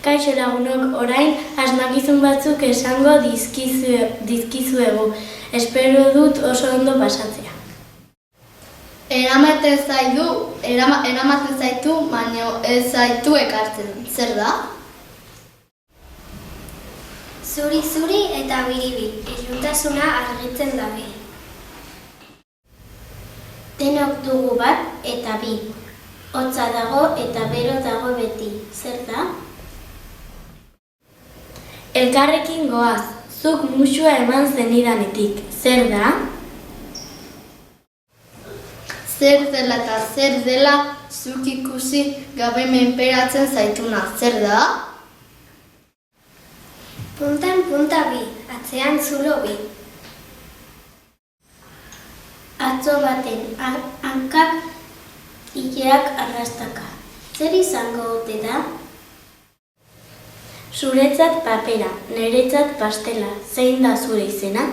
Kaixo lagunok, orain asmakizun batzuk esango dizkizuegu. Espero dut oso ondo pasatzea. Eramaten zaitu, baina ez zaitu ekartzen. Zer da? Zuri eta biribil, iluntasuna argitzen dabe. Denok dugu bat eta bi. Hotza dago eta bero dago beti. Zer da? Elkarrekin goaz, zuk musua eman zenidanetik. Zer da? Zer dela eta zer dela zuk ikusi gabe menperatzen zaituna. Zer da? Puntan punta bi, atzean zulo bi. Atzo baten hankak, ileak arrastaka. Zer izango ote da? Zuretzat papera, niretzat pastela. Zein da zure izena?